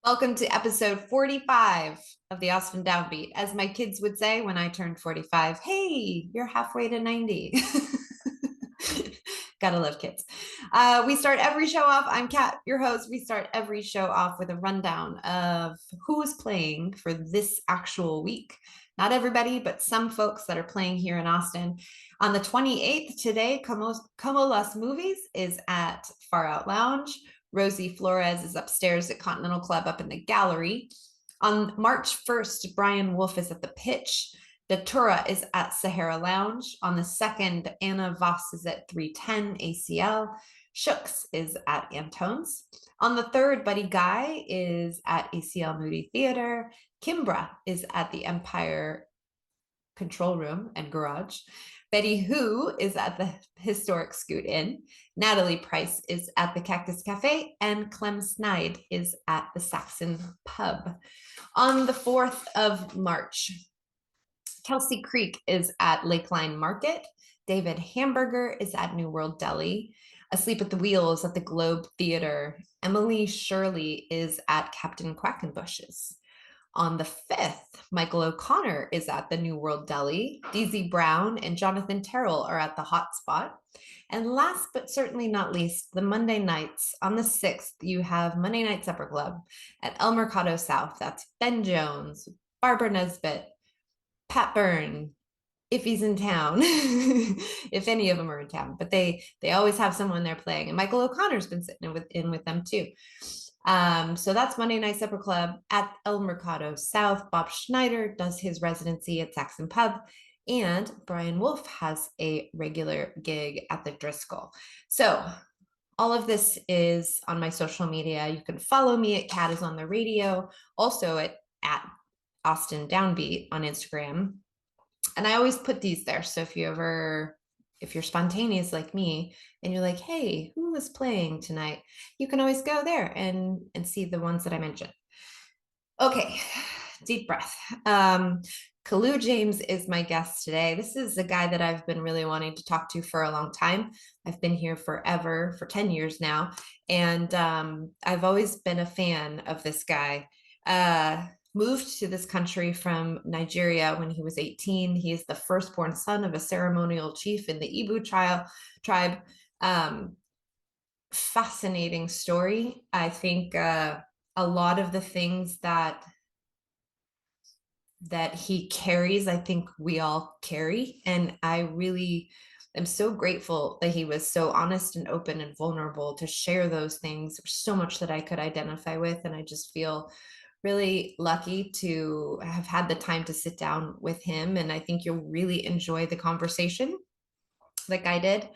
Welcome to episode 45 of the Austin Downbeat. As my kids would say when I turned 45, hey, you're halfway to 90. Gotta love kids. We start every show off. I'm Kat, your host. We start every show off with a rundown of who is playing for this actual week. Not everybody, but some folks that are playing here in Austin. On the 28th, today, Como Las Movies is at Far Out Lounge. Rosie Flores is upstairs at Continental Club up in the gallery. On March 1st, Brian Wolf is at the Pitch. Datura is at Sahara Lounge. On the 2nd, Anna Voss is at 310 ACL. Shooks is at Antone's. On the 3rd, Buddy Guy is at ACL Moody Theater. Kimbra is at the Empire Control Room and Garage. Betty Who is at the historic Scoot Inn. Natalie Price is at the Cactus Cafe, and Clem Snide is at the Saxon Pub. On the 4th of March, Kelsey Creek is at Lakeline Market. David Hamburger is at New World Deli. Asleep at the Wheel is at the Globe Theater. Emily Shirley is at Captain Quackenbush's. On the 5th, Michael O'Connor is at the New World Deli. DZ Brown and Jonathan Terrell are at the Hot Spot. And last but certainly not least, the Monday nights. On the 6th, you have Monday Night Supper Club at El Mercado South. That's Ben Jones, Barbara Nesbitt, Pat Byrne, if he's in town, if any of them are in town, but they always have someone they're playing. And Michael O'Connor's been sitting in with them too. So that's Monday Night Supper Club at El Mercado South. Bob Schneider does his residency at Saxon Pub, and Brian Wolf has a regular gig at the Driscoll. So all of this is on my social media. You can follow me at Cat is on the radio, also at Austin Downbeat on Instagram. And I always put these there. So if you're spontaneous like me and you're like, hey, who is playing tonight? You can always go there and see the ones that I mentioned. Okay, deep breath. Kalu James is my guest today. This is a guy that I've been really wanting to talk to for a long time. I've been here forever, for 10 years now. And I've always been a fan of this guy. Moved to this country from Nigeria when he was 18. He is the firstborn son of a ceremonial chief in the Igbo tribe. Fascinating story. I think a lot of the things that he carries, I think we all carry. And I really am so grateful that he was so honest and open and vulnerable to share those things. There's so much that I could identify with. And I just feel really lucky to have had the time to sit down with him. And I think you'll really enjoy the conversation like I did.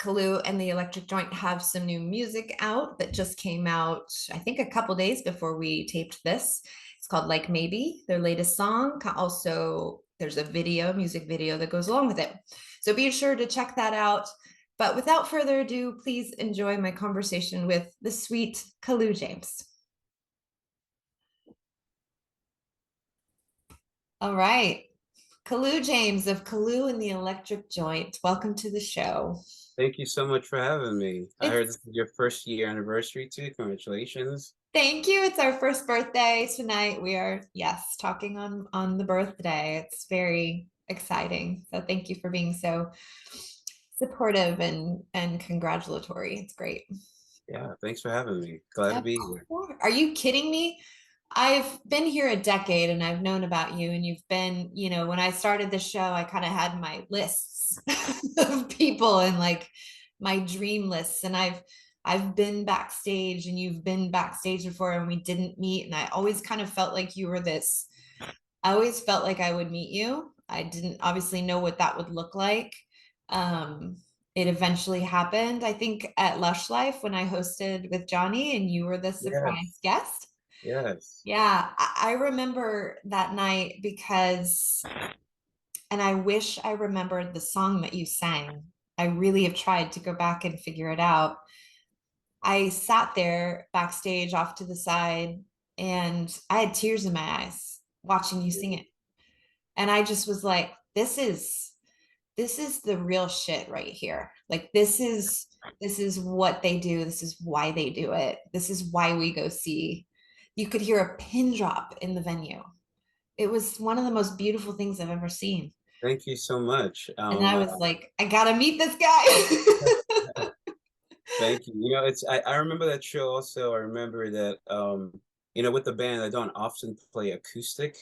Kalu and the Electric Joint have some new music out that just came out, I think, a couple days before we taped this. It's called Like Maybe, their latest song. Also, there's a music video that goes along with it. So be sure to check that out. But without further ado, please enjoy my conversation with the sweet Kalu James. All right. Kalu James of Kalu and the Electric Joint. Welcome to the show. Thank you so much for having me. I heard this is your first year anniversary too. Congratulations. Thank you. It's our first birthday tonight. We are, yes, talking on the birthday. It's very exciting. So thank you for being so supportive and congratulatory. It's great. Yeah, thanks for having me. Glad to be here. Are you kidding me? I've been here a decade and I've known about you, and you've been, when I started the show, I kind of had my lists of people and like my dream lists. And I've been backstage and you've been backstage before and we didn't meet. And I always kind of felt like you were I always felt like I would meet you. I didn't obviously know what that would look like. It eventually happened, I think, at Lush Life when I hosted with Johnny and you were the surprise guest. Yes. Yeah, I remember that night because, and I wish I remembered the song that you sang. I really have tried to go back and figure it out. I sat there backstage off to the side and I had tears in my eyes watching you sing it. And I just was like, this is this is the real shit right here. Like this is what they do. This is why they do it. This is why we go see. You could hear a pin drop in the venue. It was one of the most beautiful things I've ever seen. Thank you so much. And I was like, I gotta meet this guy. Thank you. You know, I remember that show also. I remember that you know, with the band, I don't often play acoustic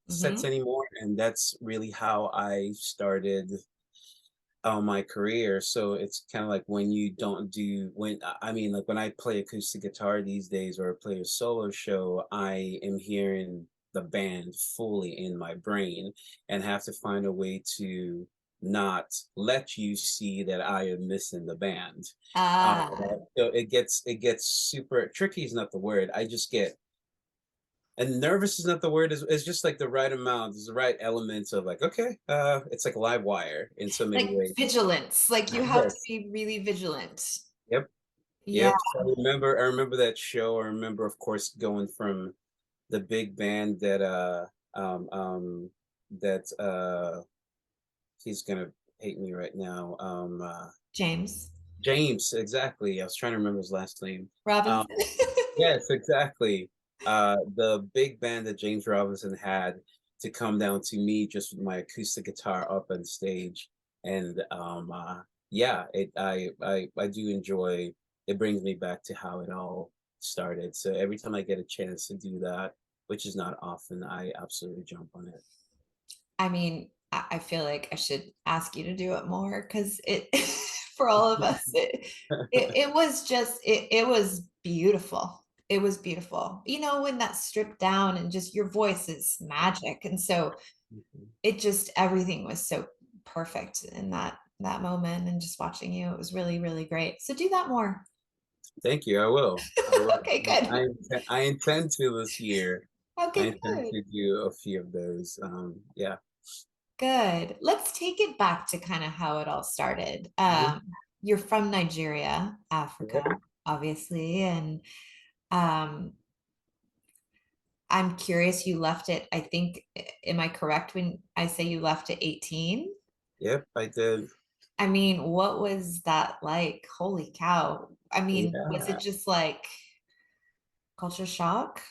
sets Mhm. anymore, and that's really how I started my career. So it's kind of like when you don't do when I mean like when I play acoustic guitar these days or play a solo show, I am hearing the band fully in my brain and have to find a way to not let you see that I am missing the band. Ah, So it gets super tricky is not the word. I just get and nervous is not the word. It's just like the right amount. There's the right elements of like, okay, it's like a live wire in so many like ways. vigilance. Like you have to Yes. be really vigilant. Yep. Yeah. Yep. So I remember that show. I remember, of course, going from the big band um um that he's gonna hate me right now. James James, exactly. I was trying to remember his last name. Um Robinson. yes, exactly. The big band that James Robinson had to come down to me just with my acoustic guitar up on stage. And yeah, I do enjoy it brings me back to how it all started. So every time I get a chance to do that, which is not often, I absolutely jump on it. I mean, I feel like I should ask you to do it more because it for all of us, it was just it was beautiful. It was beautiful. You know, when that's stripped down and just your voice is magic. And so Mhm. it just everything was so perfect in that moment and just watching you, it was really, really great. So do that more. Thank you. I will. I will. Okay, good. I intend to this year. I Okay, intend good. to do a few of those. Yeah. Good. Let's take it back to kind of how it all started. Mhm. You're from Nigeria, Africa, Yep. obviously, and um, I'm curious. You left it. I think. Am I correct when I say you left at 18? Yep, I did. I mean, what was that like? Holy cow! I mean, was it Yeah. just like culture shock?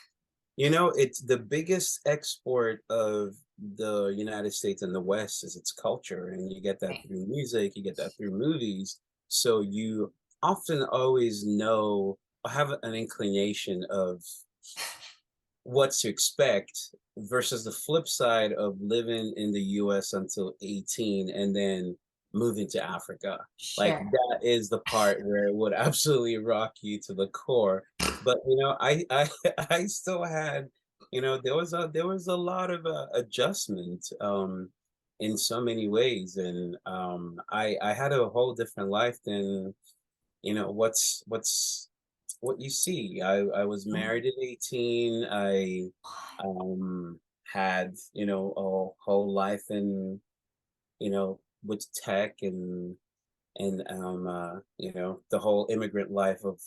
You know, it's the biggest export of the United States and the West is its culture, and you get that Right. through music, you get that through movies. So you often always know or have an inclination of what to expect versus the flip side of living in the US until 18 and then moving to Africa. Like Sure. that is the part where it would absolutely rock you to the core. But you know, I I still had, you know, there was a lot of adjustment in so many ways and I had a whole different life than you know what you see. I was Oh, married at 18. I what? had, you know, a whole life in, you know, with tech and you know, the whole immigrant life of,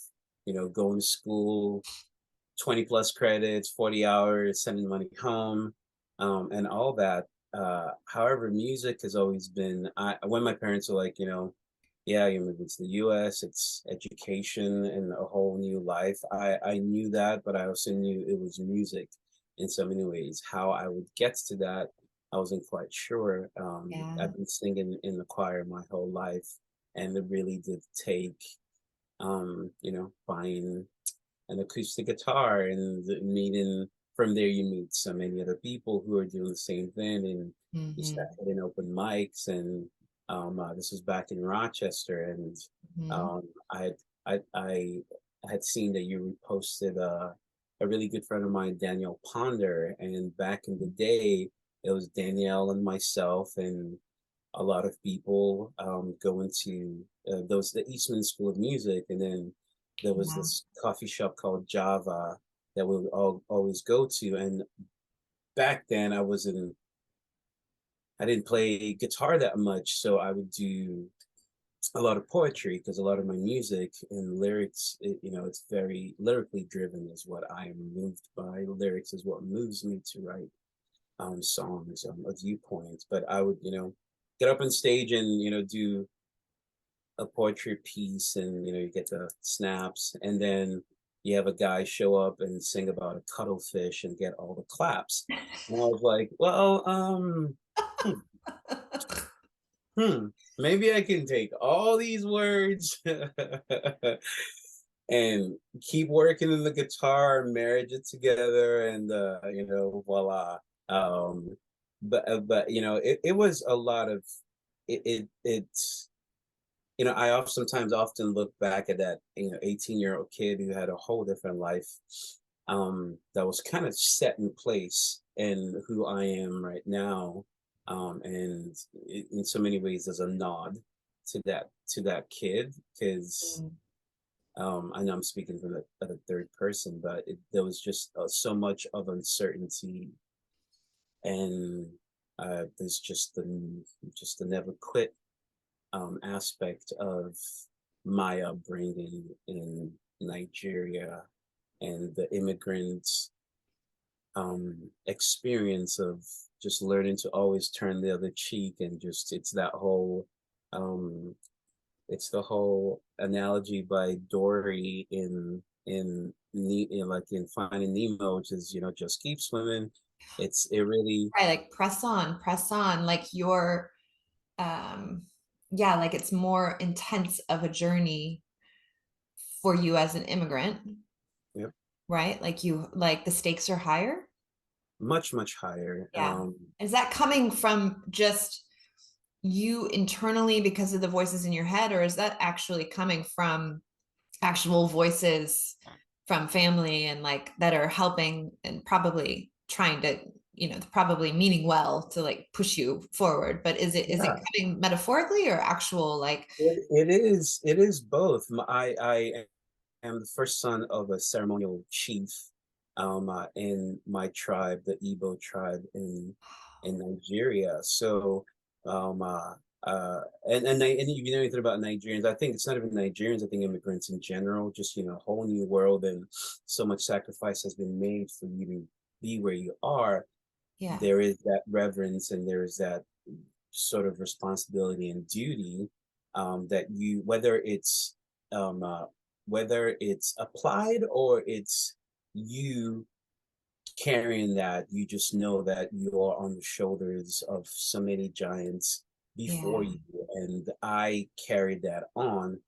you know, going to school, 20 plus credits, 40 hours, sending money home, and all that. However, music has always been when my parents were like, you know, yeah, you're moving to the US, it's education and a whole new life. I knew that, but I also knew it was music in so many ways. How I would get to that, I wasn't quite sure. Yeah. I've been singing in the choir my whole life, and it really did take, you know, buying an acoustic guitar and meeting from there you meet so many other people who are doing the same thing and you start Hmm. hitting open mics and this was back in Rochester and Hmm. um, I, had, I had seen that you reposted a really good friend of mine, Daniel Ponder, and back in the day it was Danielle and myself and a lot of people going to those the Eastman School of Music, and then there was Yeah. this coffee shop called Java that we would always go to. And back then, I didn't play guitar that much, so I would do a lot of poetry because a lot of my music and lyrics, you know, it's very lyrically driven. Is what I am moved by. Lyrics is what moves me to write songs, a viewpoint. But I would, you know, get up on stage and do a poetry piece, and you get the snaps, and then you have a guy show up and sing about a cuttlefish and get all the claps. And I was like, well, hmm, hmm, maybe I can take all these words and keep working in the guitar, marriage it together, and voila. Um, but it was a lot of it's I sometimes often look back at that 18-year-old kid who had a whole different life, that was kind of set in place, and who I am right now, and in so many ways there's a nod to that kid, because Mm. I know I'm speaking from the third person, but there was just so much of uncertainty, and there's just the never quit aspect of my upbringing in Nigeria, and the immigrant experience of just learning to always turn the other cheek, and just um, it's the whole analogy by Dory in Finding Nemo, which is just keep swimming. It really. Right, like press on, like you're yeah, like it's more intense of a journey for you as an immigrant, Yep, right? Like you like the stakes are higher. much higher. Yeah. Is that coming from just you internally because of the voices in your head, or is that actually coming from actual voices from family and like that are helping and probably trying to, probably meaning well to like push you forward? But is it Yeah. coming metaphorically or actual like, It is both. I am the first son of a ceremonial chief, in my tribe, the Igbo tribe in Nigeria. So, um, uh, and if you know anything about Nigerians, I think it's not even Nigerians. I think immigrants in general, just a whole new world, and so much sacrifice has been made for you to be where you are. yeah, There is that reverence, and there is that sort of responsibility and duty, that you, um, uh, whether it's applied or it's you carrying that, you just know that you are on the shoulders of so many giants before yeah, you, and I carried that on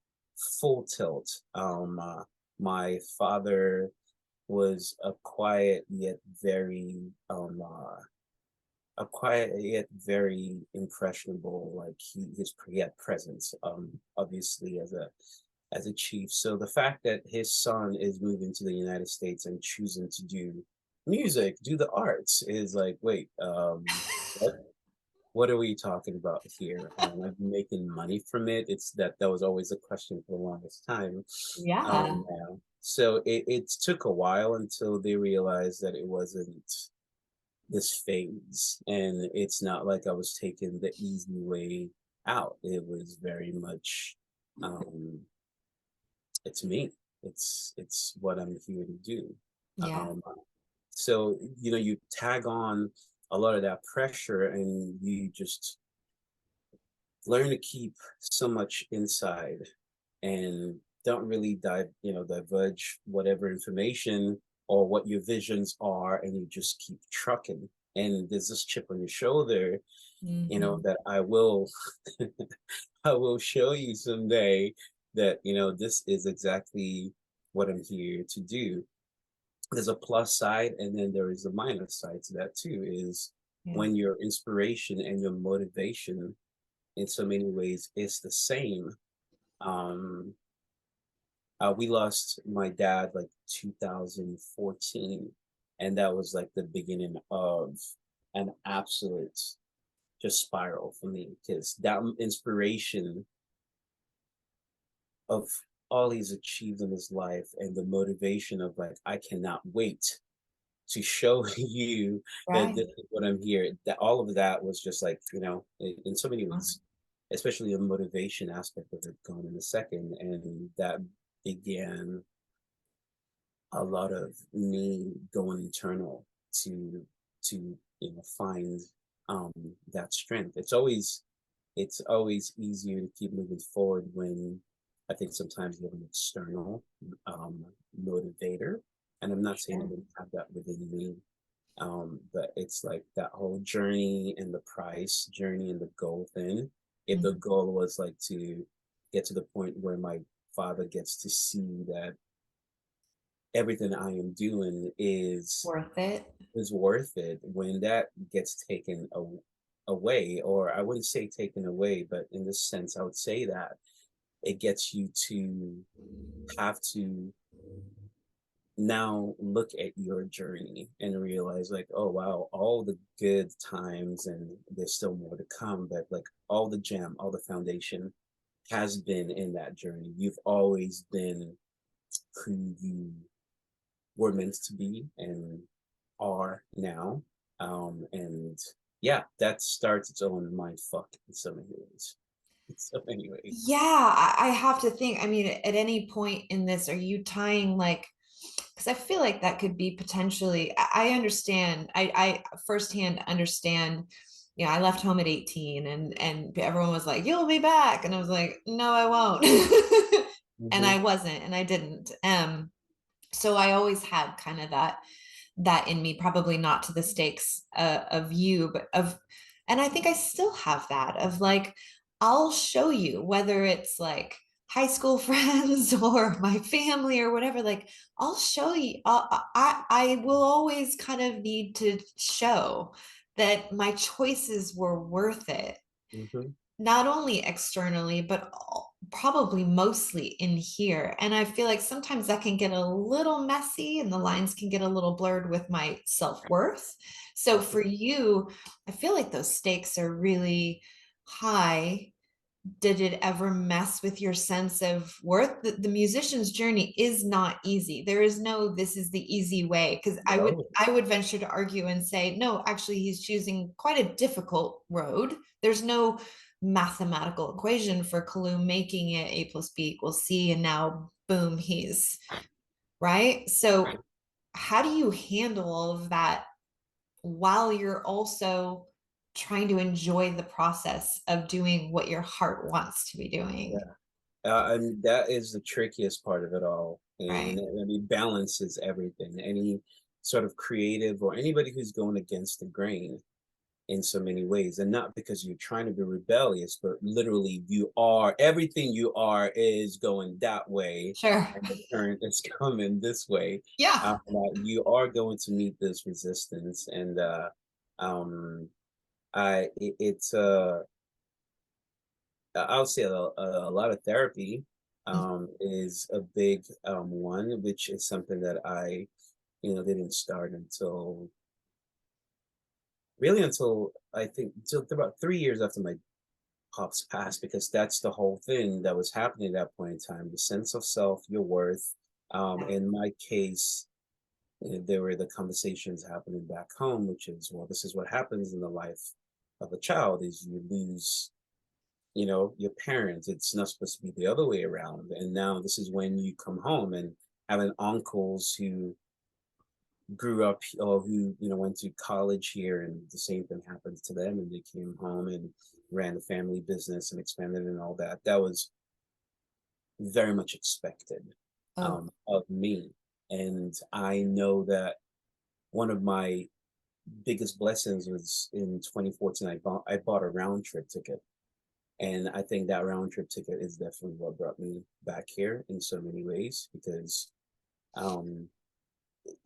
full tilt. My father was a quiet yet very impressionable. Like he had presence, obviously as a chief. So the fact that his son is moving to the United States and choosing to do music, do the arts, is like, wait, what what are we talking about here? Like making money from it? That was always a question for the longest time. yeah, So it took a while until they realized that it wasn't this phase, and it's not like I was taking the easy way out. It was very much, um it's me. It's what I'm here to do. yeah, um so you tag on a lot of that pressure, and you just learn to keep so much inside, and don't really divulge whatever information or what your visions are, and you just keep trucking. And there's this chip on your shoulder, hmm, that I will show you someday, that this is exactly what I'm here to do. There's a plus side, and then there is a minus side to that too, is yeah, when your inspiration and your motivation in so many ways is the same. um we lost my dad like 2014, and that was like the beginning of an absolute just spiral for me, because that inspiration of all he's achieved in his life, and the motivation of like, I cannot wait to show you that right. this is what I'm here. That all of that was just like, in so many ways, especially the motivation aspect of it, going in a second. And that began a lot of me going internal to find that strength. It's always it's always easier to keep moving forward when I think sometimes you have an external um, motivator. And I'm not saying I Sure. didn't have that within me, but it's like that whole journey and the price, journey and the goal thing. If the Mhm. goal was like to get to the point where my father gets to see that everything I am doing Worth it. is worth it, when that gets taken away, or I wouldn't say taken away, but in this sense, I would say that it gets you to have to now look at your journey and realize like, oh wow, all the good times and there's still more to come, but like all the gem, all the foundation has been in that journey. You've always been who you were meant to be and are now. And yeah, that starts its own mind fuck in so many ways. In so many ways. Yeah, I have to think. I mean, at any point in this, are you tying like, because I feel like that could be potentially, I understand, I firsthand understand, you know, I left home at 18 and everyone was like, you'll be back. And I was like, no, I won't. And Hmm. I wasn't, and I didn't. So I always had kind of that in me, probably not to the stakes of you, but of, and I think I still have that of like, I'll show you whether it's like high school friends or my family or whatever, like I'll show you, I will always kind of need to show that my choices were worth it, Hmm. not only externally, but probably mostly in here. And I feel like sometimes that can get a little messy and the lines can get a little blurred with my self worth. So for you, I feel like those stakes are really high. Did it ever mess with your sense of worth? The musician's journey is not easy. There is no this is the easy way, because No. I would venture to argue and say no, actually he's choosing quite a difficult road. There's no mathematical equation for Kalu making it A plus B equals C and now boom, he's right. So how do you handle all of that while you're also trying to enjoy the process of doing what your heart wants to be doing? Yeah. And that is the trickiest part of it all. And Right. I mean, balance is everything. Any sort of creative or anybody who's going against the grain in so many ways, and not because you're trying to be rebellious, but literally you are, everything you are is going that way, Sure. and the current is coming this way. Yeah. You are going to meet this resistance, and um, it's I'll say a lot of therapy is a big one, which is something that I, didn't start until really until I think until about 3 years after my pops passed, because that's the whole thing that was happening at that point in time, the sense of self, your worth. In my case, there were the conversations happening back home, which is, well, this is what happens in the life of a child, is you lose, your parents. It's not supposed to be the other way around. And now this is when you come home and having uncles who grew up or who, went to college here, and the same thing happened to them, and they came home and ran the family business and expanded and all that. That was very much expected Oh, of me. And I know that one of my biggest blessings was in 2014. I bought a round trip ticket. And I think that round trip ticket is definitely what brought me back here in so many ways, because um,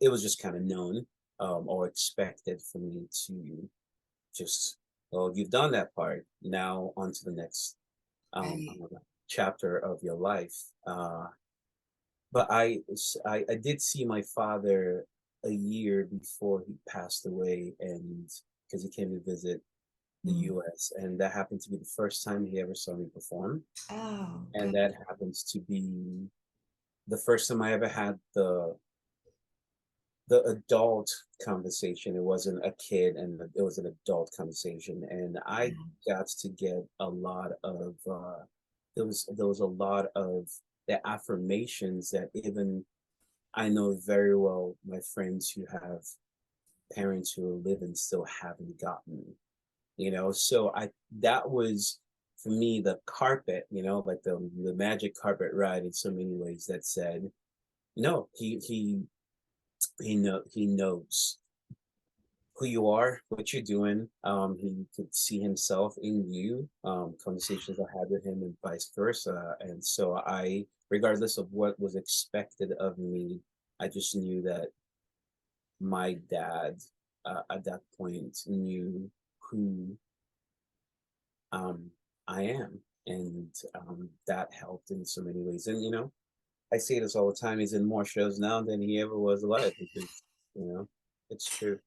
it was just kind of known, or expected for me to just, well, you've done that part. Now on to the next right. chapter of your life. But I did see my father a year before he passed away, and because he came to visit the Mm. U.S., and that happened to be the first time he ever saw me perform. Oh, And good. that happens to be the first time I ever had the adult conversation. It wasn't a kid, and it was an adult conversation, and I Yeah. got to get a lot of there was a lot of the affirmations that even I know very well my friends who have parents who are living still haven't gotten. So I that was for me, the carpet, like the magic carpet ride in so many ways that said, no, he knows who you are, what you're doing. He could see himself in you. Conversations I had with him and vice versa. And so regardless of what was expected of me, I just knew that my dad at that point knew who I am. And that helped in so many ways. And, I say this all the time. He's in more shows now than he ever was alive because, it's true.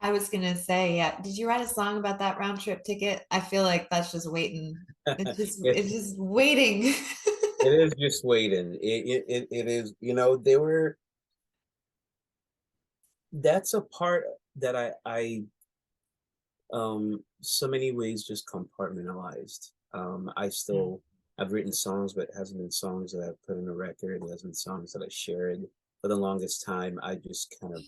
I was gonna say, yeah. Did you write a song about that round trip ticket? I feel like that's just waiting. it, It's just waiting. it is just waiting. It is, that's a part that I so many ways just compartmentalized. I've written songs, but it hasn't been songs that I've put in a record. It hasn't been songs that I shared. For the longest time, I just kind of,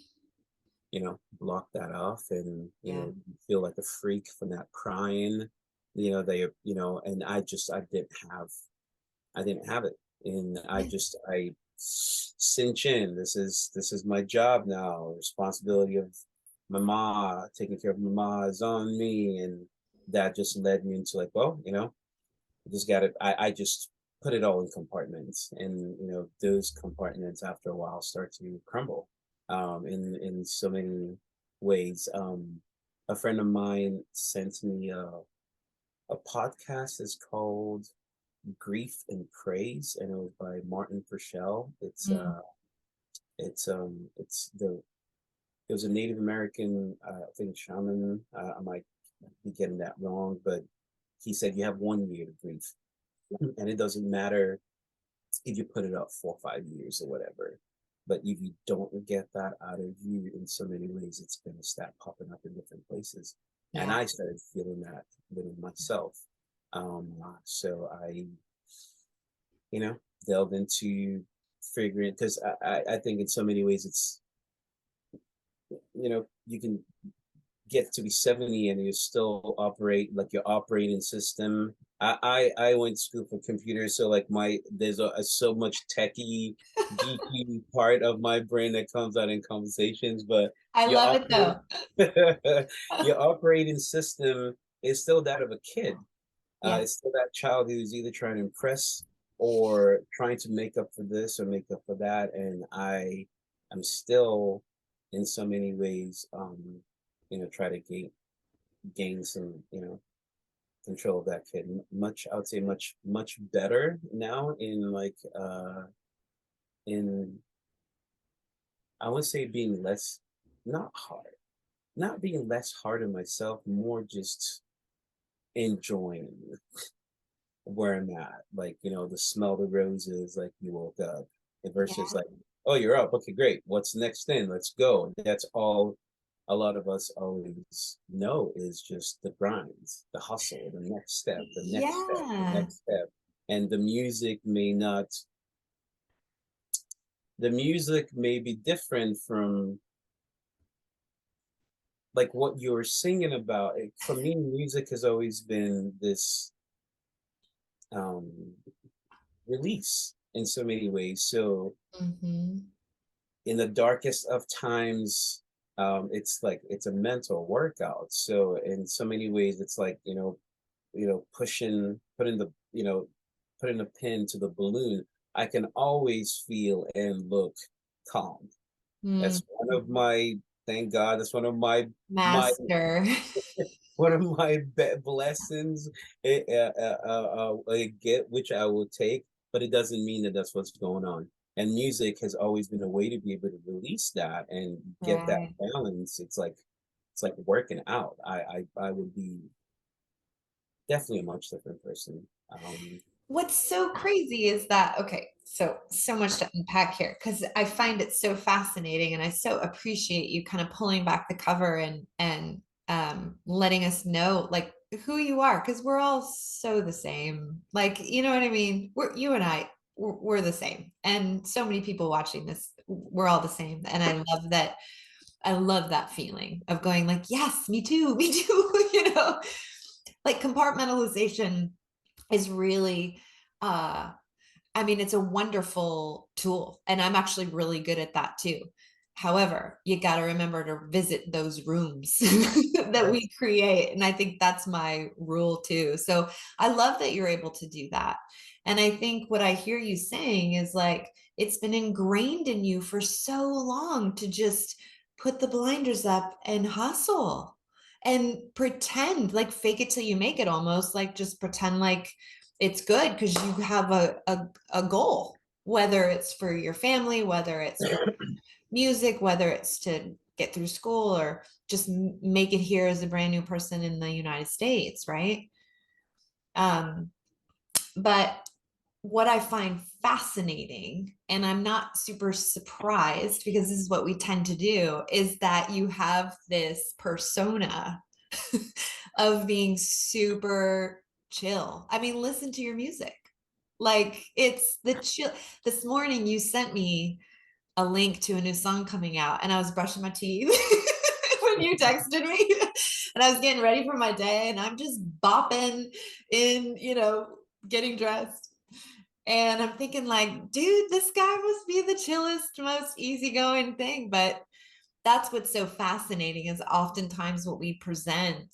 block that off and, Yeah. feel like a freak for not crying, and I didn't have it. And Yeah. I cinch in. This is my job now. Responsibility of mama, taking care of mama is on me. And that just led me into like, well, just got it. I just put it all in compartments, and those compartments after a while start to crumble, in so many ways. A friend of mine sent me a podcast. It's called Grief and Praise, and it was by Martin Purcell. Mm. It was a Native American, I think, shaman. I might be getting that wrong, but he said you have 1 year to grieve, and it doesn't matter if you put it up 4 or 5 years or whatever. But if you don't get that out of you in so many ways, it's going to start popping up in different places. And Yeah. I started feeling that within myself. So I, delved into figuring, because I think in so many ways it's, you can get to be 70 and you still operate like your operating system. I went to school for computers, so like there's so much techie, geeky part of my brain that comes out in conversations, but I your love it though. your operating system is still that of a kid. Yeah. It's still that child who's either trying to impress or trying to make up for this or make up for that. And I am still, in so many ways, try to gain some, control of that kid. I would say much better now in like in I would say being less, not hard, not being less hard on myself, more just enjoying where I'm at. Like, the smell of the roses, like you woke up, versus Yeah. like, oh, you're up. Okay, great. What's next then? Let's go. That's all a lot of us always know is just the grind, the hustle, the next step, the next step, the Yeah. next step. And the music may be different from like what you were singing about. For me, music has always been this um, release in so many ways. So Hmm. in the darkest of times, it's like it's a mental workout. So in so many ways, it's like putting putting a pin to the balloon. I can always feel and look calm. Mm. That's one of my, thank God, that's my Master. one of my blessings, I get, which I will take, but it doesn't mean that that's what's going on. And music has always been a way to be able to release that and get that Right. balance. It's like working out. I would be definitely a much different person. What's so crazy is that, okay, so much to unpack here because I find it so fascinating and I so appreciate you kind of pulling back the cover and letting us know like who you are because we're all so the same. Like, you know what I mean? You and I, we're the same. And so many people watching this, we're all the same. And I love that feeling of going like, yes, me too, me too, like compartmentalization is really I mean, it's a wonderful tool, and I'm actually really good at that too. However, you got to remember to visit those rooms that Right. we create. And I think that's my rule too. So I love that you're able to do that. And I think what I hear you saying is like, it's been ingrained in you for so long to just put the blinders up and hustle and pretend, like fake it till you make it, almost like just pretend like it's good because you have a goal, whether it's for your family, whether it's for music, whether it's to get through school or just make it here as a brand new person in the United States, right? Um, but what I find fascinating, and I'm not super surprised because this is what we tend to do, is that you have this persona of being super chill. I mean, listen to your music. Like it's the chill. This morning you sent me a link to a new song coming out, and I was brushing my teeth when you texted me, and I was getting ready for my day, and I'm just bopping in, getting dressed. And I'm thinking, like, dude, this guy must be the chillest, most easygoing thing. But that's what's so fascinating is oftentimes what we present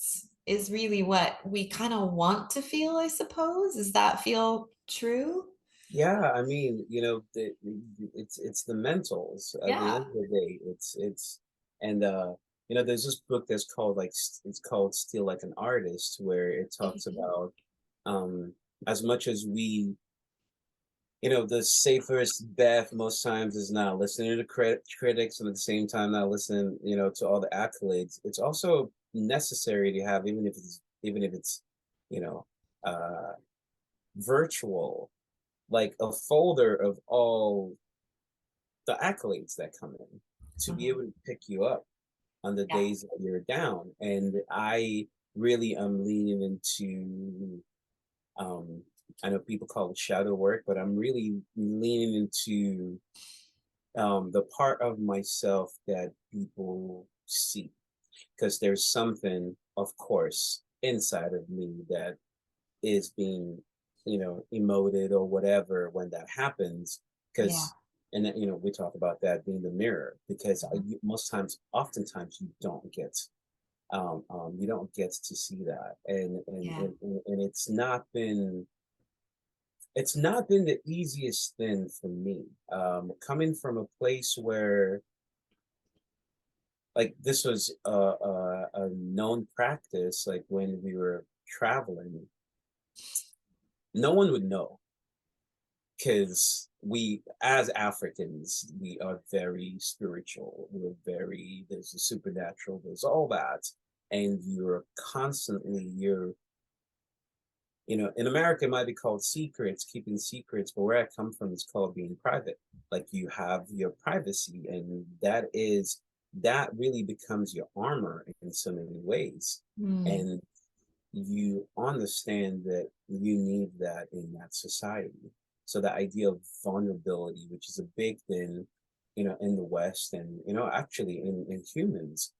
is really what we kind of want to feel, I suppose. Does that feel true? Yeah, I mean, it's the mentals. At the Yeah. end of the day, and there's this book that's called it's called Still Like an Artist, where it talks Mhm. about um as much as we, the safest bet most times is not listening to critics, and at the same time not listening, to all the accolades. It's also necessary to have, even if it's, you know, uh virtual, like a folder of all the accolades that come in, to be Mhm. able to pick you up on the Yeah. days that you're down. And I really am leaning into, um, I know people call it shadow work, but I'm really leaning into the part of myself that people see. Because there's something, of course, inside of me that is being, emoted or whatever when that happens. Yeah. Because, and then, we talk about that being the mirror, because Mhm. most times, oftentimes, you don't get to see that, Yeah. and it's not been the easiest thing for me, coming from a place where, like, this was a known practice, like when we were traveling, no one would know, because we, as Africans, we are very spiritual. There's the supernatural, there's all that. And in America, it might be called secrets, keeping secrets, but where I come from, it's called being private. Like, you have your privacy, and that really becomes your armor in so many ways. Mm. And you understand that you need that in that society. So the idea of vulnerability, which is a big thing, in the West, and actually in humans,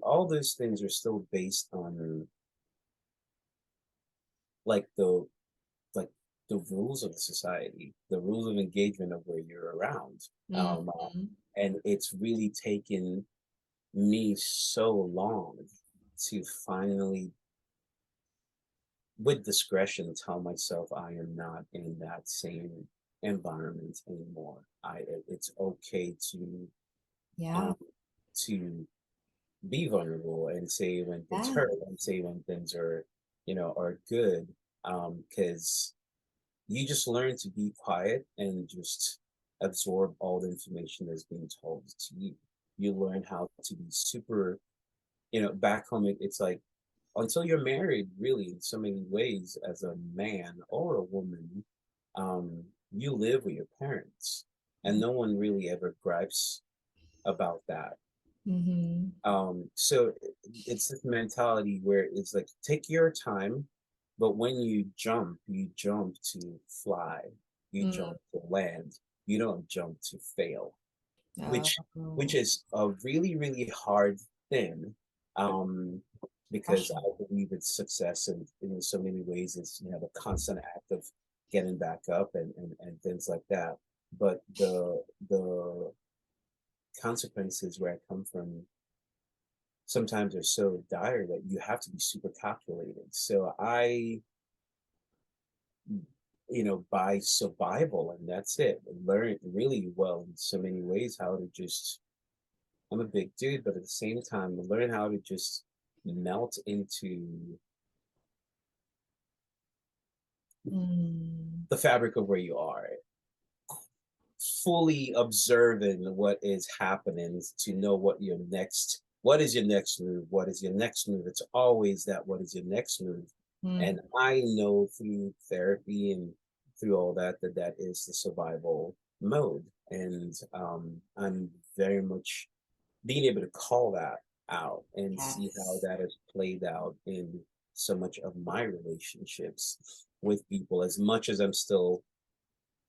all those things are still based on, like, like the rules of the society, the rules of engagement of where you're around. Mhm. And it's really taken me so long to finally, with discretion, tell myself I am not in that same environment anymore. It's okay Yeah. um to be vulnerable and say when things Yeah. hurt, and say when things are good. Because you just learn to be quiet and just absorb all the information that's being told to you. You learn how to be super, back home. It's like, until you're married, really, in so many ways, as a man or a woman, you live with your parents, and no one really ever gripes about that. Mm-hmm. So it's this mentality where it's like, take your time, but when you jump to fly, you Mm. jump to land, you don't jump to fail, which Oh. which is a really, really hard thing. Um, because Passion. I believe it's success and in so many ways it's, you know, the constant act of getting back up and things like that. But the consequences where I come from sometimes are so dire that you have to be super calculated. So I, you know, buy survival and that's it. Learn really well in so many ways how to just, I'm a big dude, but at the same time, learn how to just melt into Mm, the fabric of where you are, fully observing what is happening to know what is your next move, what is your next move. It's always that what is your next move. mm, And I know through therapy and through all that that is the survival mode. And I'm very much being able to call that out and see how yes. that has played out in so much of my relationships with people, as much as I'm still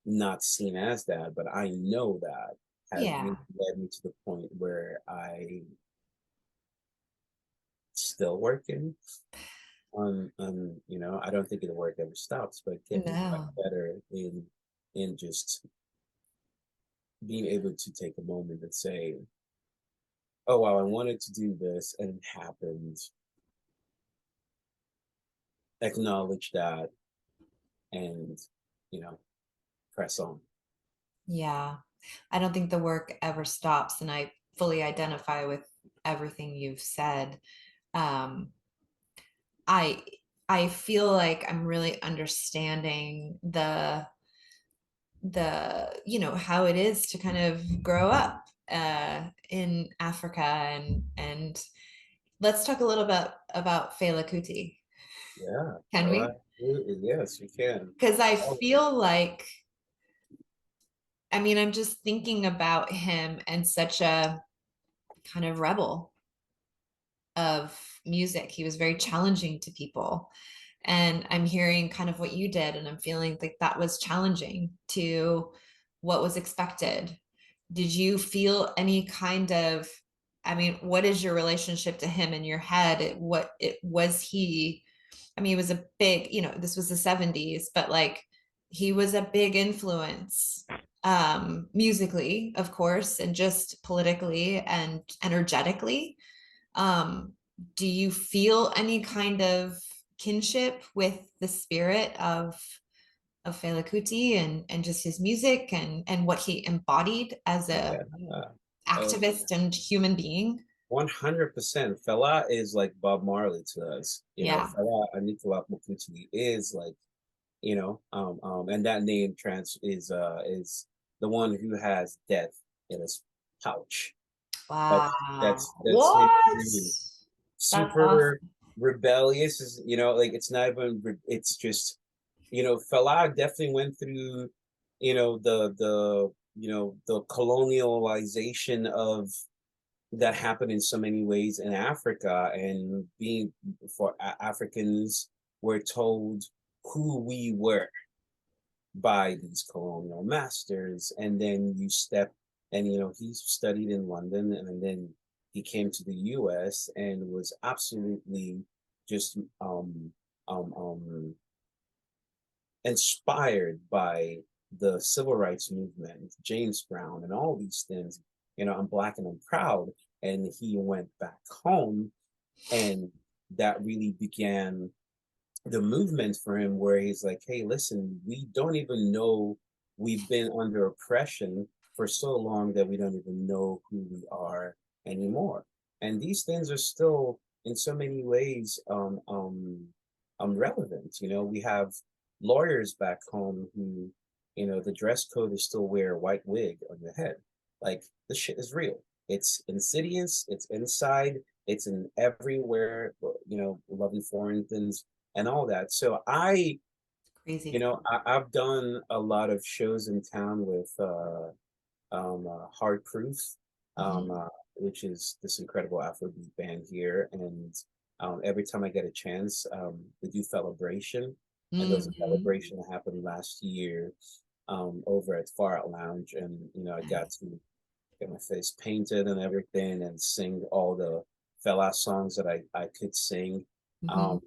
not seen as that, but I know that has really Yeah. led me to the point where I still working on, you know, I don't think the work ever stops, but getting much No. better in just being able to take a moment and say, oh wow, I wanted to do this and it happened. Acknowledge that and, you know, press on. Yeah. I don't think the work ever stops, and I fully identify with everything you've said. Um, I I feel like I'm really understanding how it is to kind of grow up in Africa, and let's talk a little bit about Fela Kuti. Yeah. Can Oh, we? absolutely. Yes, you can. Because I Oh, feel like, I mean, I'm just thinking about him and such a kind of rebel of music. He was very challenging to people. And I'm hearing kind of what you did, and I'm feeling like that was challenging to what was expected. Did you feel any kind of, I mean, what is your relationship to him in your head? What it was he, I mean, he was a big, this was the 70s, but like he was a big influence musically, of course, and just politically and energetically. um, do you feel any kind of kinship with the spirit of Fela Kuti and just his music and what he embodied as a yeah. Oh, activist and human being? 100%. Fela is like Bob Marley to us. You know, Yeah. Fela Anikulapo Kuti is like, you know, and that name trans is the one who has death in his pouch. That's Wow. that's his What? name. That's awesome. Super rebellious is, you know, like it's not even it's just, you know, Fela definitely went through, you know, the you know the colonialization of that happened in so many ways in Africa, and being for Africans were told who we were by these colonial masters, and then you step and you know he studied in London, and then he came to the U.S. and was absolutely just inspired by the civil rights movement, James Brown, and all these things. You know, I'm black and I'm proud. And he went back home, and that really began the movement for him, where he's like, hey, listen, we don't even know we've been under oppression for so long that we don't even know who we are anymore. And these things are still, in so many ways, relevant. You know, we have lawyers back home who, you know, the dress code is still wear a white wig on your head. Like this shit is real. It's insidious. It's inside. It's in everywhere. You know, loving foreign things and all that. So you Crazy. know, I've done a lot of shows in town with Hard Proof, um, Mhm. uh, which is this incredible Afrobeat band here. And every time I get a chance, we do celebration. And there was a Mhm. celebration that happened last year over at Far Out Lounge, and you know, I got Nice. to get my face painted and everything, and sing all the Fela songs that I could sing. Mhm. Um,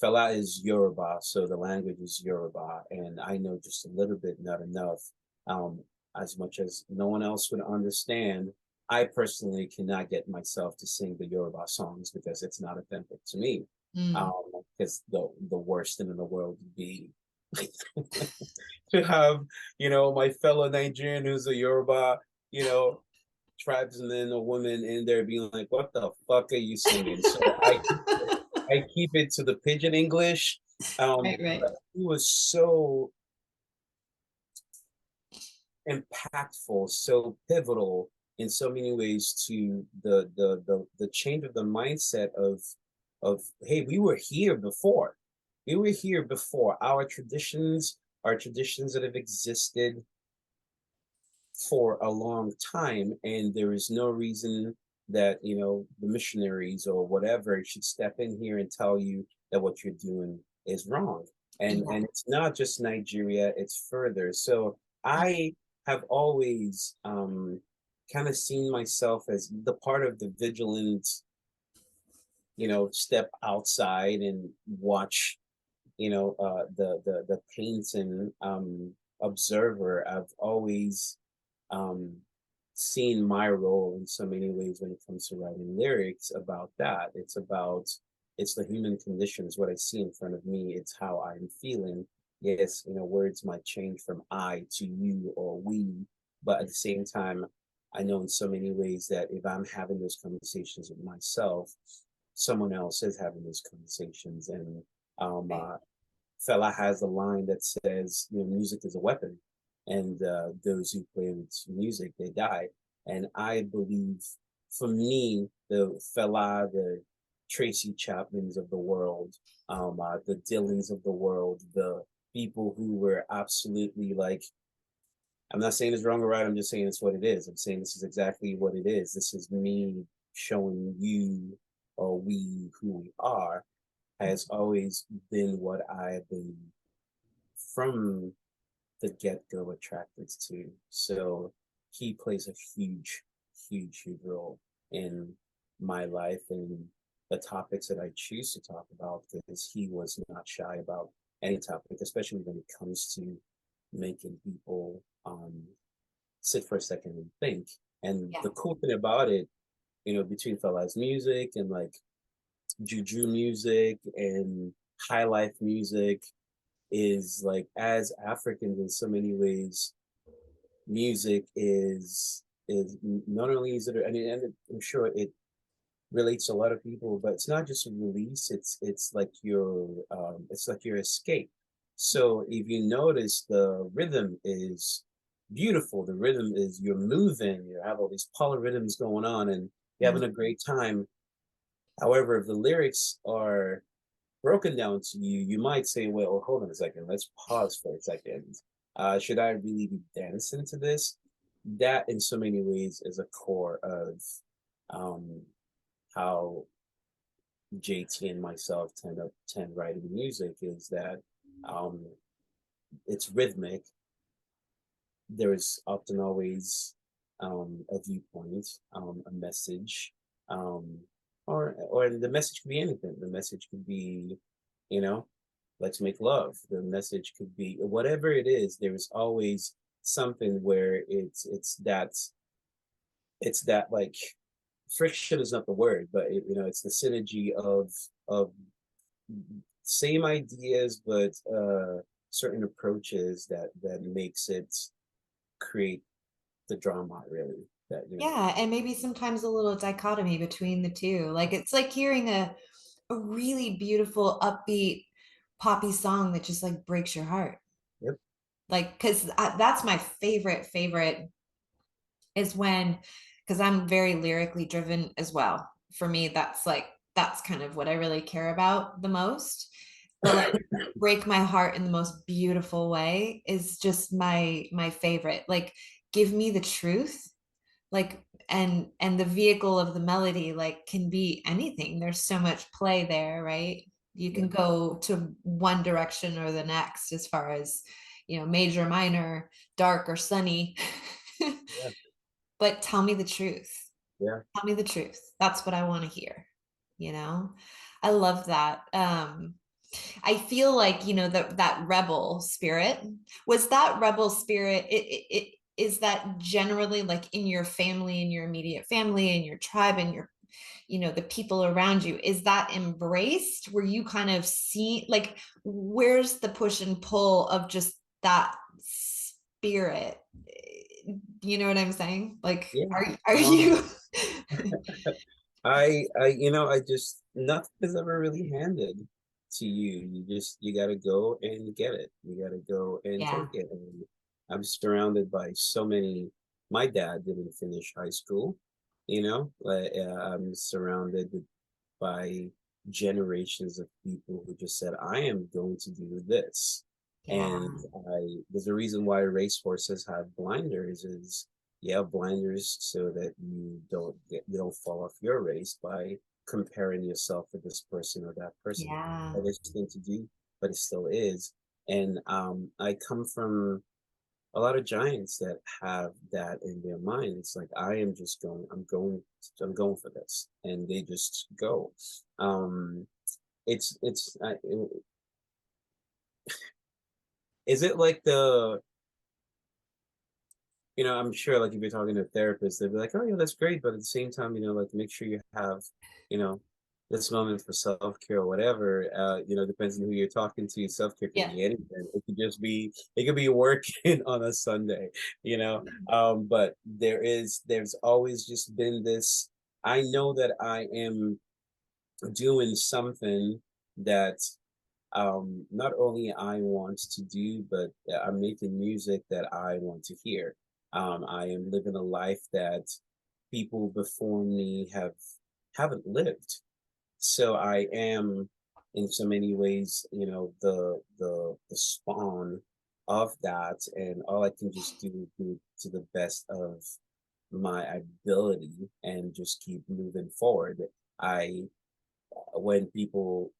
Fela is Yoruba, so the language is Yoruba, and I know just a little bit, not enough. Um, as much as no one else would understand, I personally cannot get myself to sing the Yoruba songs because it's not authentic to me. Mm. Because the worst thing in the world would be to have, my fellow Nigerian who's a Yoruba, you know, tribesman or woman in there being like, "What the fuck are you singing?" So I keep it to the pidgin English. Right, right. But he was so impactful, so pivotal in so many ways to the change of the mindset of hey, we were here before. We were here before. Our traditions that have existed for a long time, and there is no reason that the missionaries or whatever should step in here and tell you that what you're doing is wrong. And Yeah. it's not just Nigeria, it's further. So I have always kind of seen myself as the part of the vigilant, step outside and watch, the paint and observer. I've always um, seen my role in so many ways when it comes to writing lyrics about that. It's the human condition, is what I see in front of me. It's how I'm feeling. Yes, words might change from I to you or we, but at the same time, I know in so many ways that if I'm having those conversations with myself, someone else is having those conversations. And um, Right. uh, Fela has a line that says, music is a weapon, and those who play with music, they die. And I believe, for me, the Fela, the Tracy Chapmans of the world, the Dylans of the world, the people who were absolutely like, I'm not saying it's wrong or right. I'm just saying it's what it is. I'm saying this is exactly what it is. This is me showing you or we who we are, has always been what I've been from the get-go attracted to. So he plays a huge, huge, huge role in my life and the topics that I choose to talk about, because he was not shy about any topic, especially when it comes to making people sit for a second and think. And Yeah. the cool thing about it, between Fela's music and like juju music and high life music, is like, as Africans in so many ways, music is not only is it, I mean, and I'm sure it relates to a lot of people, but it's not just a release. It's like your escape. So if you notice, the rhythm is beautiful. The rhythm is, you're moving. You have all these polyrhythms going on, and you're Mm. having a great time. However, if the lyrics are broken down to you, you might say, well, hold on a second, let's pause for a second. Should I really be dancing to this? That, in so many ways, is a core of um, how JT and myself tend writing music, is that um, it's rhythmic. There's often always a viewpoint, a message, um, or the message could be anything. The message could be, you know, let's make love. The message could be whatever it is. There's always something where it's that like, friction is not the word, but it's the synergy of same ideas, but certain approaches that makes it create the drama, really. That Yeah, and maybe sometimes a little dichotomy between the two. Like it's like hearing a really beautiful, upbeat, poppy song that just like breaks your heart. Yep. Like, because that's my favorite is when, because I'm very lyrically driven as well. For me, that's kind of what I really care about the most. But like break my heart in the most beautiful way is just my favorite. Like give me the truth, like, and the vehicle of the melody like can be anything. There's so much play there, right? You Yeah. can go to one direction or the next as far as, major, minor, dark or sunny. Yeah. But tell me the truth. Yeah. Tell me the truth. That's what I want to hear. You know, I love that. I feel like, that rebel spirit, was that rebel spirit, is that generally like in your family, in your immediate family, in your tribe, and your, the people around you, is that embraced? Where you kind of see, like, where's the push and pull of just that spirit? You know what I'm saying? Like, Yeah. are Um, you? I just, nothing is ever really handed to you. You gotta go and get it. You gotta go and Yeah. take it. And I'm surrounded by so many. My dad didn't finish high school, like, I'm surrounded by generations of people who just said, I am going to do this. Yeah. And there's a reason why racehorses have blinders is you have blinders so that you don't fall off your race by comparing yourself with this person or that person. Yeah. That is thing to do, but it still is. And I come from a lot of giants that have that in their mind. It's like I am just going, I'm going for this, and they just go. Um, it's is it like I'm sure like if you're talking to a therapist, they'd be like, oh yeah, that's great, but at the same time, like make sure you have, you know, this moment for self-care or whatever. Depends on who you're talking to. Self-care could Yeah. be anything. It could be working on a Sunday, you know. But there's always just been this. I know that I am doing something that not only I want to do, but I'm making music that I want to hear. I am living a life that people before me haven't lived. So I am, in so many ways, the spawn of that, and all I can just do is do to the best of my ability and just keep moving forward. I when people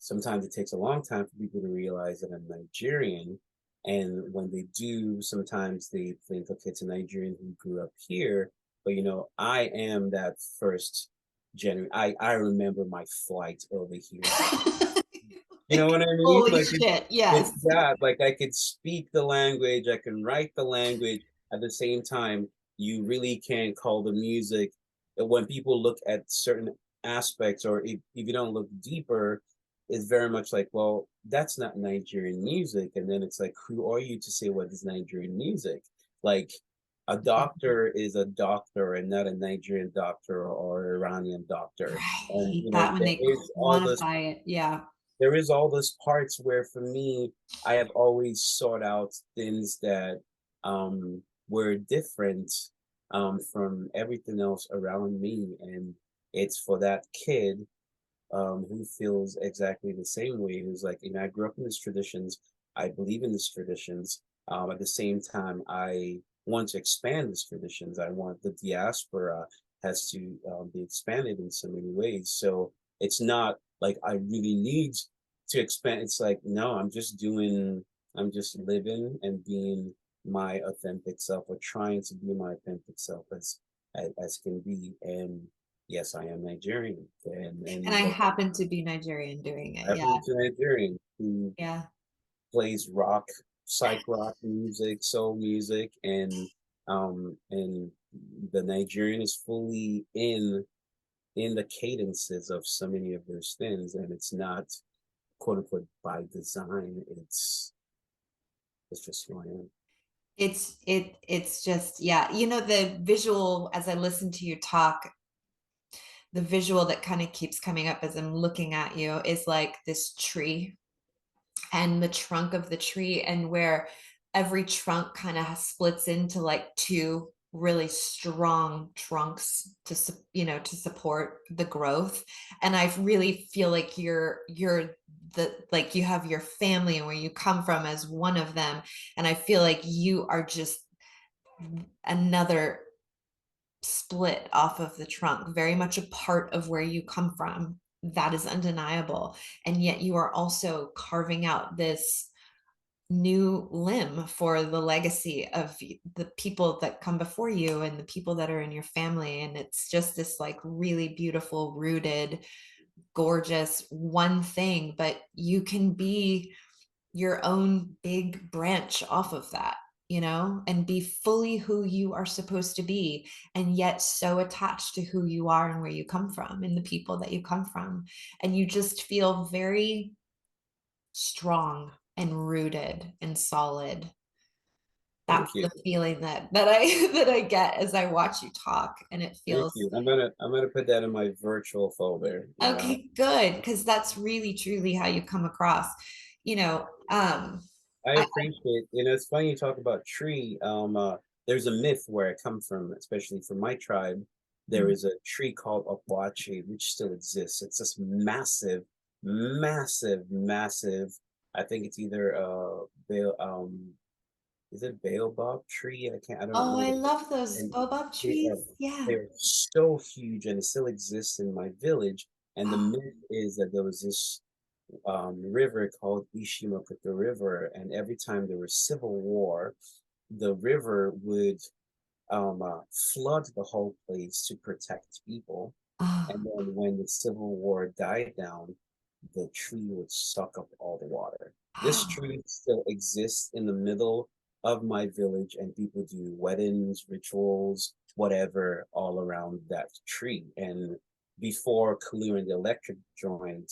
Sometimes it takes a long time for people to realize that I'm Nigerian. And when they do, sometimes they think, okay, it's a Nigerian who grew up here. But I am that first generation. I remember my flight over here. You know Like, what I mean? holy Like shit. it's Yes. that. Like I could speak the language, I can write the language. At the same time, you really can't call the music. When people look at certain aspects, or if you don't look deeper, it's very much like, well, that's not Nigerian music. And then it's like, who are you to say what is Nigerian music? Like a Yeah. doctor is a doctor and not a Nigerian doctor or Iranian I doctor. And hate that when they quantify it. Yeah. there is all those parts where for me I have always sought out things that were different from everything else around me, and it's for that kid who feels exactly the same way, who's like, I grew up in these traditions, I believe in these traditions. At the same time, I want to expand these traditions. I want the diaspora has to be expanded in so many ways. So it's not like I really need to expand. It's like, no, I'm just living and being my authentic self, or trying to be my authentic self as can be. And yes, I am Nigerian, and And I happen to be Nigerian doing it. I Yeah. happen to Nigerian who Yeah. plays rock, psych rock music, soul music, and the Nigerian is fully in the cadences of so many of those things, and it's not quote unquote by design. It's just who I am. It's just, yeah. The visual, as I listen to you talk, the visual that kind of keeps coming up as I'm looking at you is like this tree, and the trunk of the tree, and where every trunk kind of splits into like two really strong trunks to support the growth. And I really feel like you're the like you have your family and where you come from as one of them, and I feel like you are just another split off of the trunk, very much a part of where you come from. That is undeniable. And yet you are also carving out this new limb for the legacy of the people that come before you and the people that are in your family. And it's just this like really beautiful, rooted, gorgeous one thing, but you can be your own big branch off of that, and be fully who you are supposed to be, and yet so attached to who you are and where you come from and the people that you come from. And you just feel very strong and rooted and solid. Thank That's you. the feeling that I that I get as I watch you talk, and it Thank feels you. I'm gonna put that in my virtual folder, you know. okay, good, because that's really truly how you come across. You know, I I appreciate, it's funny you talk about tree. There's a myth where I come from, especially from my tribe. There is a tree called Okwachi, which still exists. It's this massive, massive, massive. I think it's either bale, is it baobab tree? I don't oh, know I the, love those and boba they are trees. Yeah. they're so huge, and it still exists in my village. And the myth is that there was this river called Ishimokuto River, and every time there was civil war, the river would flood the whole place to protect people. Oh, And then when the civil war died down, the tree would suck up all the water. This oh, tree still exists in the middle of my village, and people do weddings, rituals, whatever, all around that tree. And before Kalu and the Electric joined,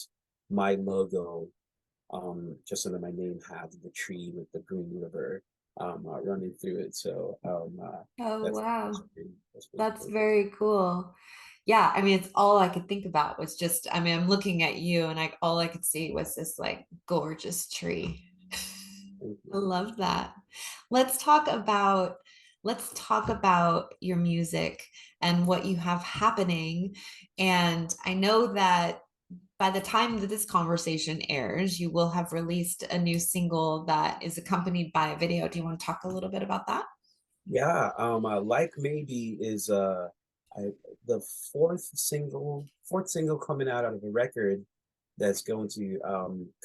my logo, just under my name, had the tree with the green river running through it. So oh, that's wow. that's pretty That's cool. very cool. Yeah, I mean, it's all I could think about was just, I mean, I'm looking at you and all I could see was this like gorgeous tree. Thank I you. love that. Let's talk about let's talk about your music and what you have happening. And I know that by the time that this conversation airs, you will have released a new single that is accompanied by a video. Do you want to talk a little bit about that? Yeah, like maybe is I, the fourth single coming out of a record that's going to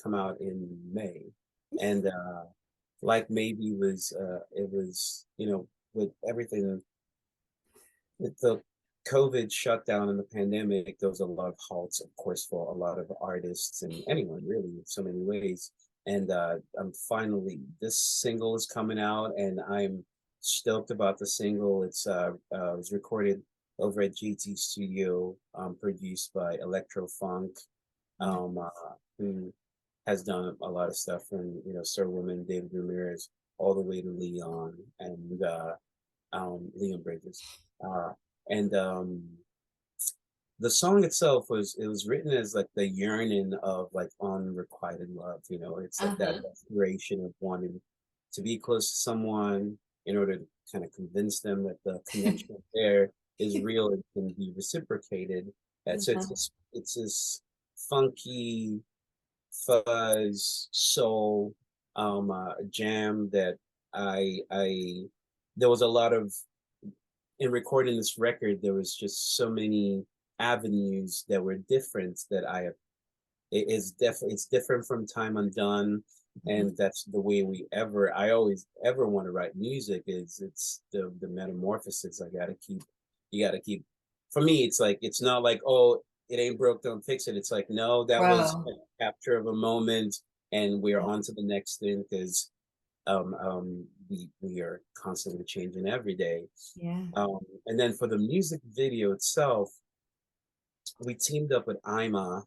come out in May. And like maybe was it was, with everything, with the COVID shutdown and the pandemic, there was a lot of halts, of course, for a lot of artists and anyone really in so many ways. And I'm finally, this single is coming out, and I'm stoked about the single. It was recorded over at GT Studio, produced by Electro Funk, who has done a lot of stuff from Sir Woman, David Ramirez, all the way to Leon and Leon Bridges. Uh, and the song itself was written as like the yearning of like unrequited love. It's like that Uh-huh. desperation of wanting to be close to someone in order to kind of convince them that the connection there is real and can be reciprocated. So Uh-huh. it's this funky fuzz soul jam that I there was a lot of, in recording this record, there was just so many avenues that were different that it's different from Time Undone. And that's the way I always ever want to write music, is it's the metamorphosis. You gotta keep, for me, it's like, it's not like, oh, it ain't broke, don't fix it. It's like, no, that was Bro. a capture of a moment, and we're on to the next thing, because we are constantly changing every day. Yeah. And then for the music video itself, we teamed up with Ima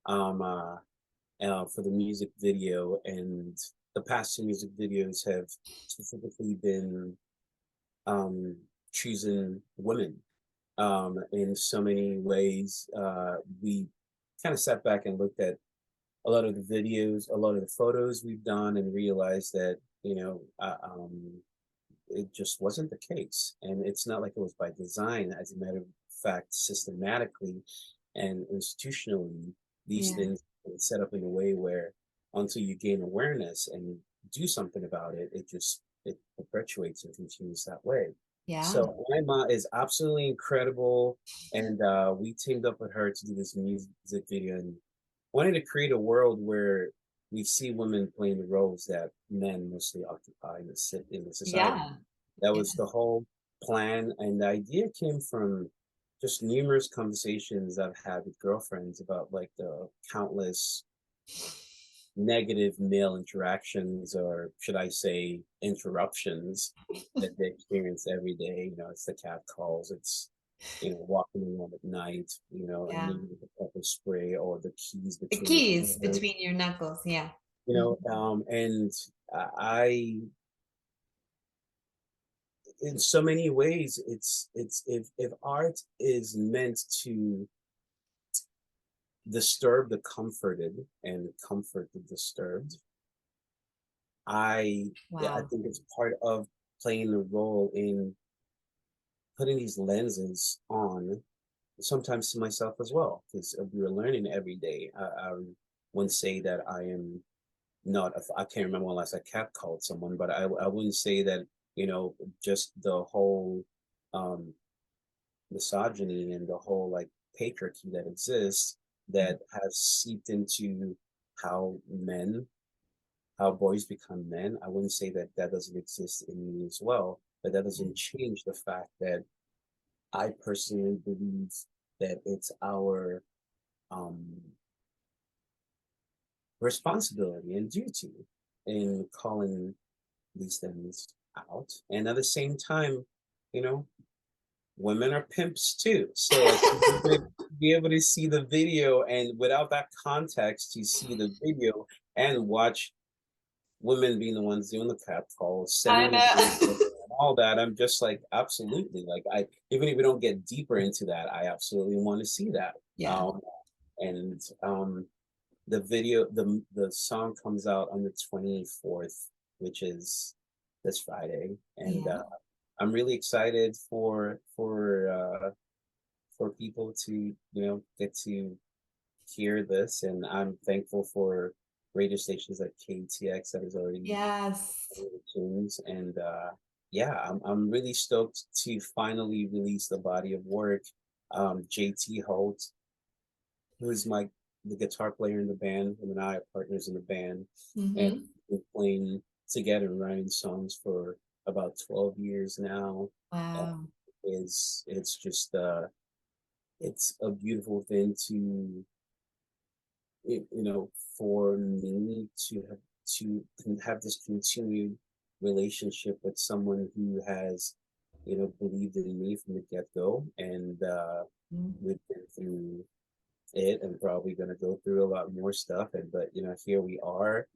um, uh, for the music video, and the past two music videos have specifically been um, choosing women in so many ways. We kind of sat back and looked at a lot of the videos, a lot of the photos we've done, and realized that it just wasn't the case. And it's not like it was by design. As a matter of fact, systematically and institutionally, these Yeah. things are set up in a way where, until you gain awareness and do something about it, it perpetuates and continues that way. Yeah. So Ima is absolutely incredible, and we teamed up with her to do this music video, and wanted to create a world where we see women playing the roles that men mostly occupy in the society. Yeah. That Yeah. was the whole plan, and the idea came from just numerous conversations I've had with girlfriends about like the countless negative male interactions, or should I say interruptions, that they experience every day. You know, it's the cat calls, it's, you know, walking around at night, you know, and Yeah. needing the pepper spray or the keys The between the keys fingers, between your knuckles. Yeah. you Mhm. know, and I, in so many ways, it's if art is meant to disturb the comforted and comfort the disturbed, yeah, I Wow. think it's part of playing the role in putting these lenses on, sometimes to myself as well, because we're learning every day. I wouldn't say that I am not, I can't remember when last I catcalled someone, but I wouldn't say that, you know, just the whole um, misogyny and the whole like patriarchy that exists that has seeped into how men, how boys become men. I wouldn't say that that doesn't exist in me as well, but that doesn't change the fact that I personally believe that it's our um, responsibility and duty in calling these things out. And at the same time, you know, women are pimps too. So like to be able to see the video and without that context, to see the video and watch women being the ones doing the cat calls, I sending the know. and all that. I'm just like, absolutely. Like I, even if we don't get deeper into that, I absolutely want to see that. Yeah. Um, and the video, the song comes out on the 24th, which is this Friday, and Yeah. I'm really excited for people to, you know, get to hear this, and I'm thankful for radio stations like KTX that is already Yes. the tunes, and yeah, I'm really stoked to finally release the body of work. JT Holt, who's my the guitar player in the band, him and I are partners in the band, and Hmm. we've been playing together and writing songs for about 12 years now. And Wow. it's just it's a beautiful thing to, you know, for me to have this continued relationship with someone who has, you know, believed in me from the get-go, and Mm. we've been through it and probably going to go through a lot more stuff, and but you know, here we are.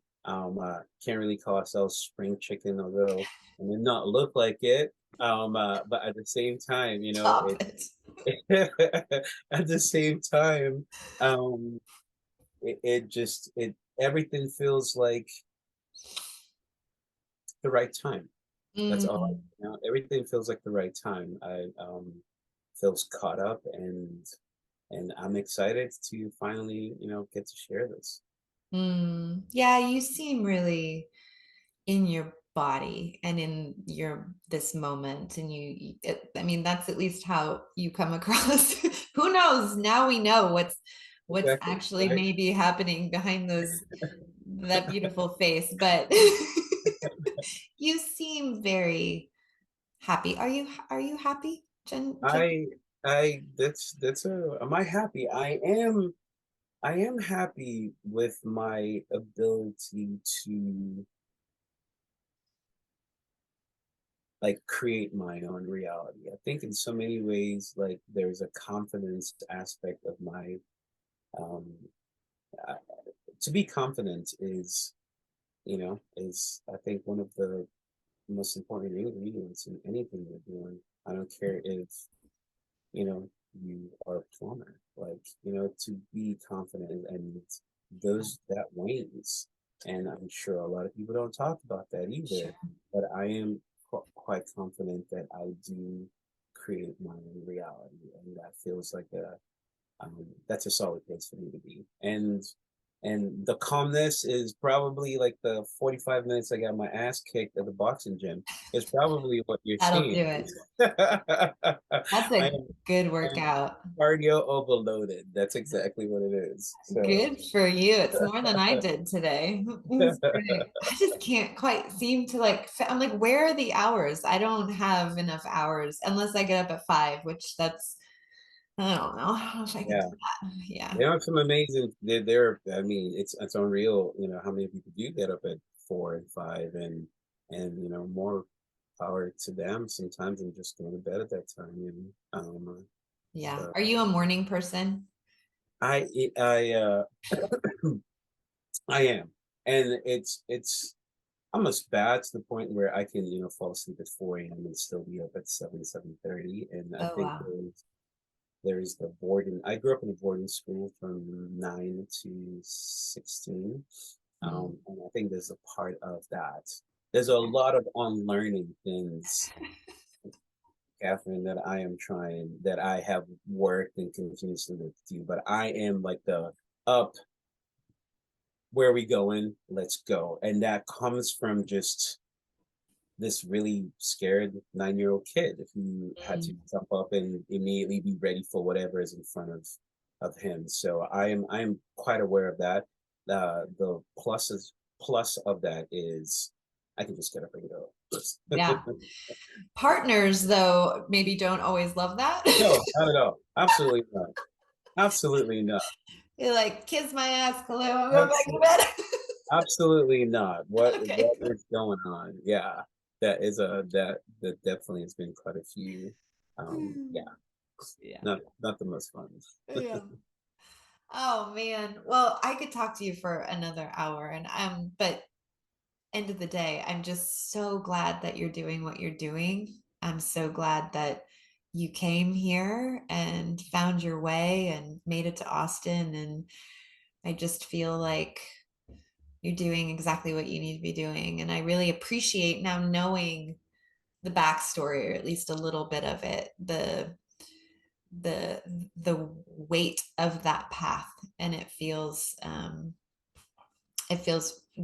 Can't really call ourselves spring chicken, although I may not look like it. But at the same time, you know, Stop it. at the same time, um it just it everything feels like the right time. That's all. Mm. You know, everything feels like the right time. I feels caught up, and I'm excited to finally, you know, get to share this. Mm. Yeah, you seem really in your body and in your this moment, and I mean, that's at least how you come across. Who knows? Now we know what's Exactly. actually Right. maybe happening behind those that beautiful face, but you seem very happy. Are you happy, Jen? I that's a am I happy? I am happy with my ability to like create my own reality. I think in so many ways, like there's a confidence aspect of my um uh, to be confident is, you know, is I think one of the most important ingredients in anything you're doing. I don't care if, you know, you are a plumber, like, you know, to be confident, and those that wanes. And I'm sure a lot of people don't talk about that either, Sure. but I am quite confident that I do create my own reality, and that feels like a that's a solid place for me to be. And And the calmness is probably like the 45 minutes I got my ass kicked at the boxing gym. Is probably what you're That'll do seeing. it. I That's a am, good I am workout. cardio overloaded. That's exactly what it is. So Good for you. It's more than I did today. It's great. I just can't quite seem to like, I'm like, where are the hours? I don't have enough hours unless I get up at 5, which that's, I don't know. I don't know if I can yeah. do that. Yeah. They have some amazing. They're. I mean, it's unreal. You know how many people do get up at 4 and 5, and more power to them. Sometimes I'm just going to bed at that time. Yeah. But Are you a morning person? I I am, and it's almost bad to the point where I can fall asleep at 4 a.m. and still be up at 7:30, and I Oh, think wow. there's the boarding. I grew up in a boarding school from 9 to 16. Mm. And I think there's a part of that. There's a lot of unlearning things, Catherine, that I am trying, that I have worked and continuously to do. But I am like the up, where are we going? Let's go. And that comes from just this really scared 9-year-old kid who had to Mm. jump up and immediately be ready for whatever is in front of him. So I am quite aware of that. The plus of that is I can just get up and Yeah. go. Partners, though, maybe don't always love that. No, not at all. Absolutely not. Absolutely not. You're like, kiss my ass, Kalu. I'm going back to Absolutely, bed. absolutely not. Okay, What good. is going on? Yeah, that definitely has been quite a few. Yeah, Yeah. not the most fun. Yeah. Oh man. Well, I could talk to you for another hour and but end of the day, I'm just so glad that you're doing what you're doing. I'm so glad that you came here and found your way and made it to Austin. And I just feel like you're doing exactly what you need to be doing. And I really appreciate now knowing the backstory, or at least a little bit of it, the the weight of that path. And it feels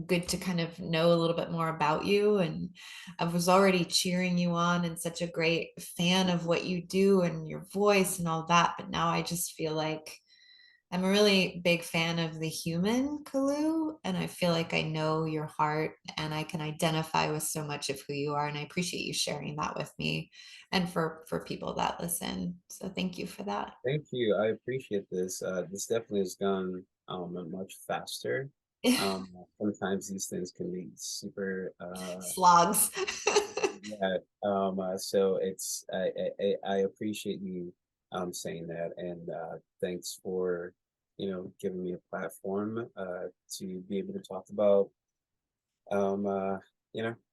good to kind of know a little bit more about you. And I was already cheering you on and such a great fan of what you do and your voice and all that. But now I just feel like I'm a really big fan of the human Kalu. And I feel like I know your heart and I can identify with so much of who you are. And I appreciate you sharing that with me and for people that listen. So thank you for that. Thank you. I appreciate this. This definitely has gone much faster. Sometimes these things can be super Slogs. yeah. So I appreciate you saying that, and thanks for giving me a platform to be able to talk about um uh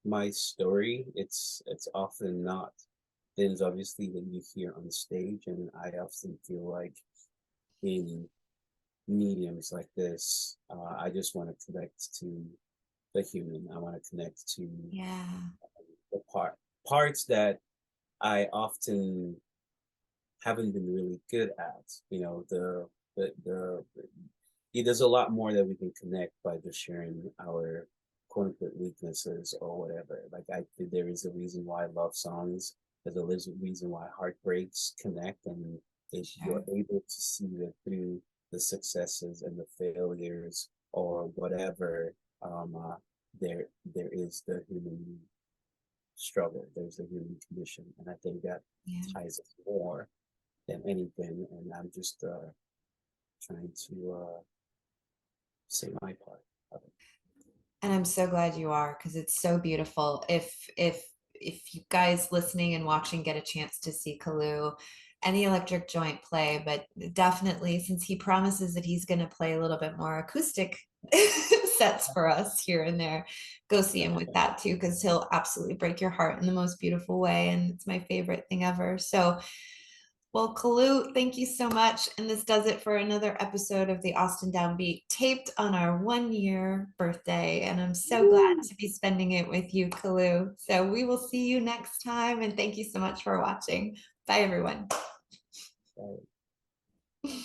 my story. It's often not things obviously that you hear on stage, and I often feel like in mediums like this, I just want to connect to the human. I want to connect to Yeah. the parts that I often haven't been really good at. Yeah, there's a lot more that we can connect by just sharing our quote unquote weaknesses or whatever. Like I think there is a reason why love songs, there's a reason why heartbreaks connect, and if you're Sure. able to see that through the successes and the failures or whatever, there is the human struggle, there's the human condition, and I think that Yeah. ties us more than anything. And I'm just trying to say my part of it. And I'm so glad you are because it's so beautiful. If you guys listening and watching get a chance to see Kalu and the electric joint play, but definitely since he promises that he's going to play a little bit more acoustic sets for us here and there, go see him with that too because he'll absolutely break your heart in the most beautiful way. And it's my favorite thing ever. So well, Kalu, thank you so much. And this does it for another episode of the Austin Downbeat, taped on our 1 year birthday. And I'm so glad Woo! to be spending it with you, Kalu. So we will see you next time. And thank you so much for watching. Bye, everyone. Right.